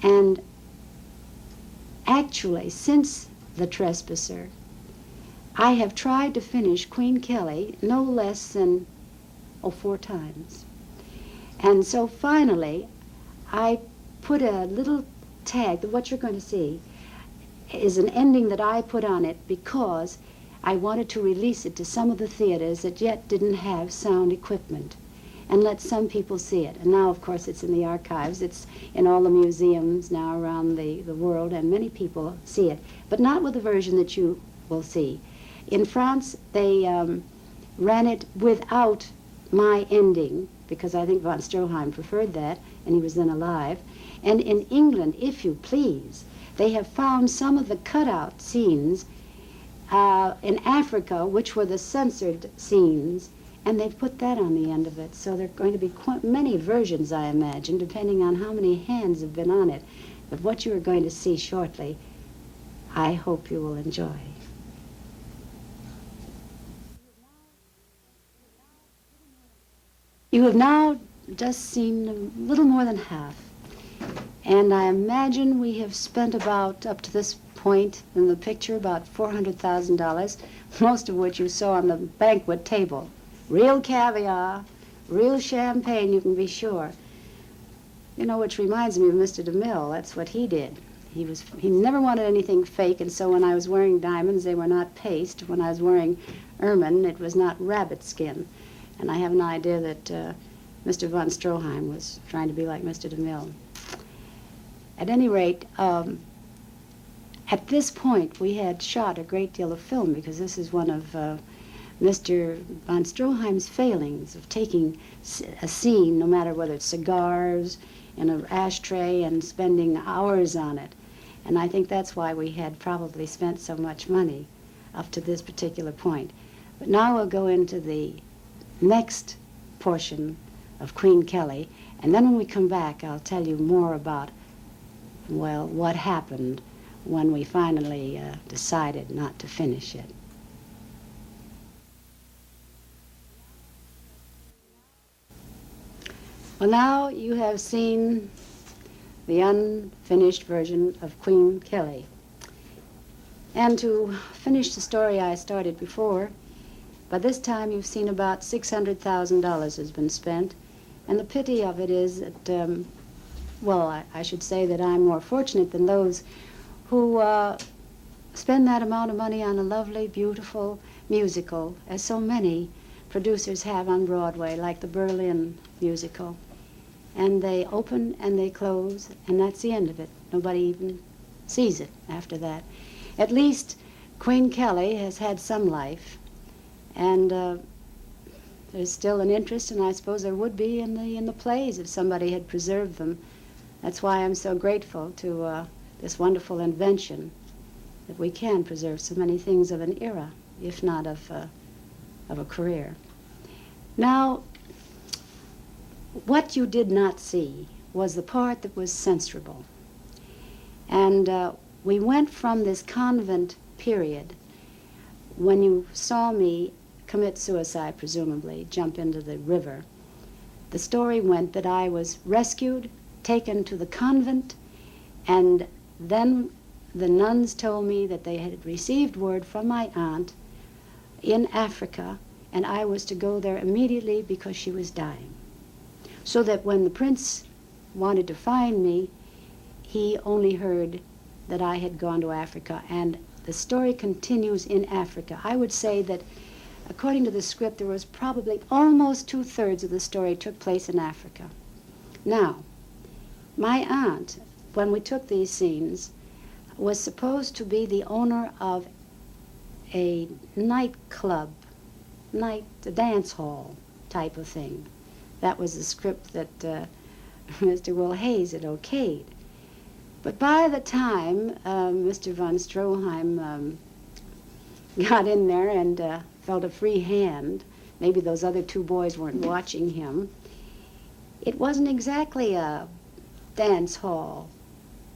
And actually, since The Trespasser, I have tried to finish Queen Kelly no less than 4 times. And so finally, I put a little tag, that what you're going to see is an ending that I put on it because I wanted to release it to some of the theaters that yet didn't have sound equipment and let some people see it. And now, of course, it's in the archives. It's in all the museums now around the world, and many people see it, but not with the version that you will see. In France, they ran it without my ending, because I think von Stroheim preferred that, and he was then alive. And in England, if you please, they have found some of the cutout scenes in Africa, which were the censored scenes, and they've put that on the end of it. So there are going to be quite many versions, I imagine, depending on how many hands have been on it. But what you are going to see shortly, I hope you will enjoy. You have now just seen a little more than half. And I imagine we have spent about, up to this point in the picture, about $400,000, most of which you saw on the banquet table. Real caviar, real champagne, you can be sure. You know, which reminds me of Mr. DeMille. That's what he did. He never wanted anything fake, and so when I was wearing diamonds, they were not paste. When I was wearing ermine, it was not rabbit skin. And I have an idea that Mr. von Stroheim was trying to be like Mr. DeMille. At any rate, at this point, we had shot a great deal of film, because this is one of Mr. von Stroheim's failings of taking a scene, no matter whether it's cigars in an ashtray, and spending hours on it. And I think that's why we had probably spent so much money up to this particular point. But now we'll go into the next portion of Queen Kelly, and then when we come back, I'll tell you more about, well, what happened when we finally decided not to finish it. Well, now you have seen the unfinished version of Queen Kelly. And to finish the story I started before, by this time you've seen about $600,000 has been spent. And the pity of it is that, well, I should say that I'm more fortunate than those who spend that amount of money on a lovely, beautiful musical, as so many producers have on Broadway, like the Berlin musical. And they open and they close, and that's the end of it. Nobody even sees it after that. At least Queen Kelly has had some life, and there's still an interest, and I suppose there would be in the plays if somebody had preserved them. That's why I'm so grateful to this wonderful invention, that we can preserve so many things of an era, if not of a career. Now, what you did not see was the part that was censorable. And we went from this convent period, when you saw me commit suicide, presumably, jump into the river. The story went that I was rescued, taken to the convent, and then the nuns told me that they had received word from my aunt in Africa, and I was to go there immediately because she was dying. So that when the prince wanted to find me, he only heard that I had gone to Africa, and the story continues in Africa. I would say that, according to the script, there was probably almost 2/3 of the story took place in Africa. Now, my aunt, when we took these scenes, was supposed to be the owner of a nightclub, a dance hall type of thing. That was the script that Mr. Will Hayes had okayed. But by the time Mr. von Stroheim got in there and felt a free hand, maybe those other 2 boys weren't watching him, it wasn't exactly a dance hall.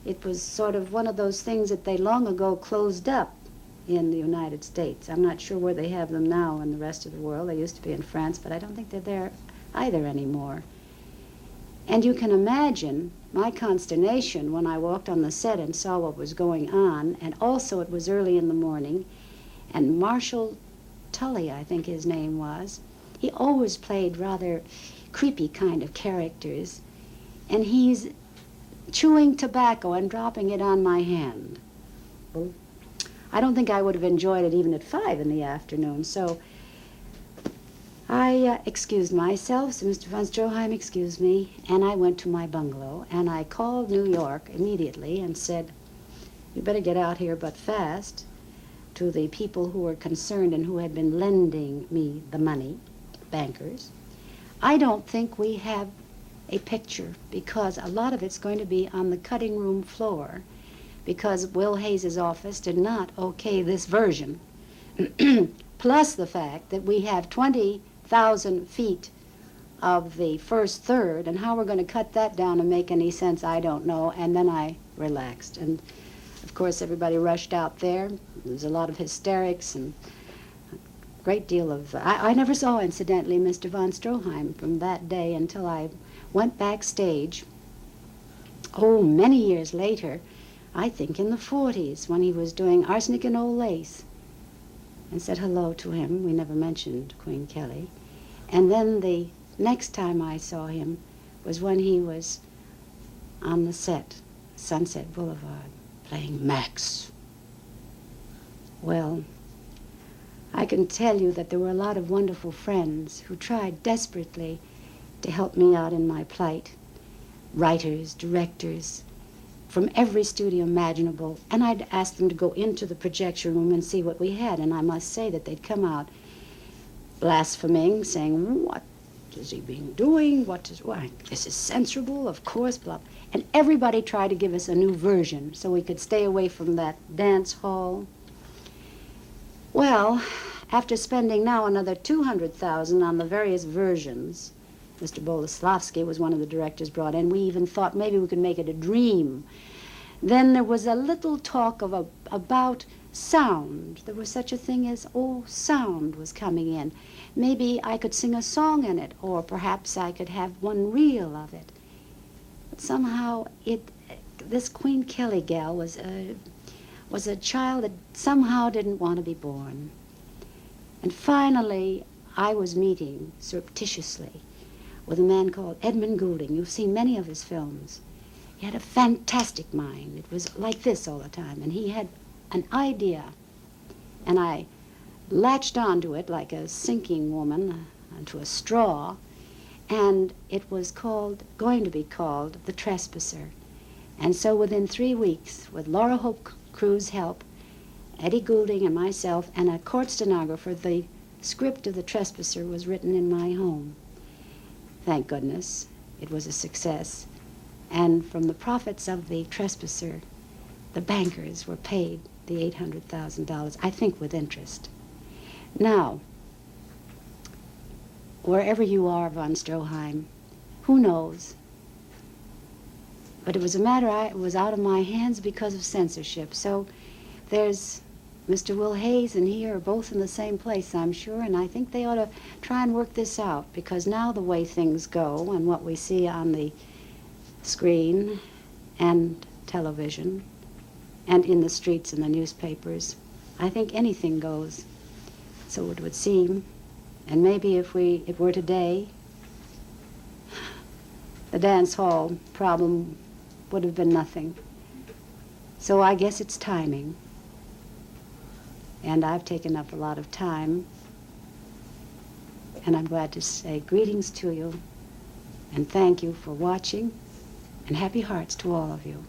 It was sort of one of those things that they long ago closed up in the United States. I'm not sure where they have them now in the rest of the world. They used to be in France, but I don't think they're there either anymore. And you can imagine my consternation when I walked on the set and saw what was going on, and also it was early in the morning, and Marshall Tully, I think his name was, he always played rather creepy kind of characters, and he's chewing tobacco and dropping it on my hand. Well, I don't think I would have enjoyed it even at 5 in the afternoon, so I excused myself, so Mr. von Stroheim excused me, and I went to my bungalow, and I called New York immediately and said, "You better get out here but fast," to the people who were concerned and who had been lending me the money, bankers. "I don't think we have a picture, because a lot of it's going to be on the cutting room floor, because Will Hayes's office did not okay this version, plus the fact that we have 20,000 feet of the first third, and how we're going to cut that down and make any sense, I don't know." And then I relaxed, and of course everybody rushed out there. There was a lot of hysterics and a great deal of... I never saw, incidentally, Mr. von Stroheim from that day until I went backstage, many years later, I think in the 40s, when he was doing Arsenic and Old Lace, and said hello to him. We never mentioned Queen Kelly. And then the next time I saw him was when he was on the set, Sunset Boulevard, playing Max. Well, I can tell you that there were a lot of wonderful friends who tried desperately to help me out in my plight. Writers, directors, from every studio imaginable, and I'd ask them to go into the projection room and see what we had, and I must say that they'd come out blaspheming, saying, "What is he being doing? Why, this is censorable, of course, blah." And everybody tried to give us a new version so we could stay away from that dance hall. Well, after spending now another $200,000 on the various versions, Mr. Boleslavsky was one of the directors brought in. We even thought maybe we could make it a dream. Then there was a little talk of about sound. There was such a thing as, sound was coming in. Maybe I could sing a song in it, or perhaps I could have one reel of it. But somehow this Queen Kelly gal was a child that somehow didn't want to be born. And finally, I was meeting surreptitiously with a man called Edmund Goulding. You've seen many of his films. He had a fantastic mind. It was like this all the time. And he had an idea. And I latched onto it like a sinking woman onto a straw. And it was going to be called The Trespasser. And so within 3 weeks, with Laura Hope Crew's help, Eddie Goulding and myself, and a court stenographer, the script of The Trespasser was written in my home. Thank goodness, it was a success. And from the profits of The Trespasser, the bankers were paid the $800,000, I think with interest. Now, wherever you are, von Stroheim, who knows? But it was a matter, it was out of my hands because of censorship. So there's Mr. Will Hayes and he are both in the same place, I'm sure, and I think they ought to try and work this out, because now the way things go and what we see on the screen and television and in the streets and the newspapers, I think anything goes. So it would seem. And maybe if it were today, the dance hall problem would have been nothing. So I guess it's timing. And I've taken up a lot of time. And I'm glad to say greetings to you and thank you for watching, and happy hearts to all of you.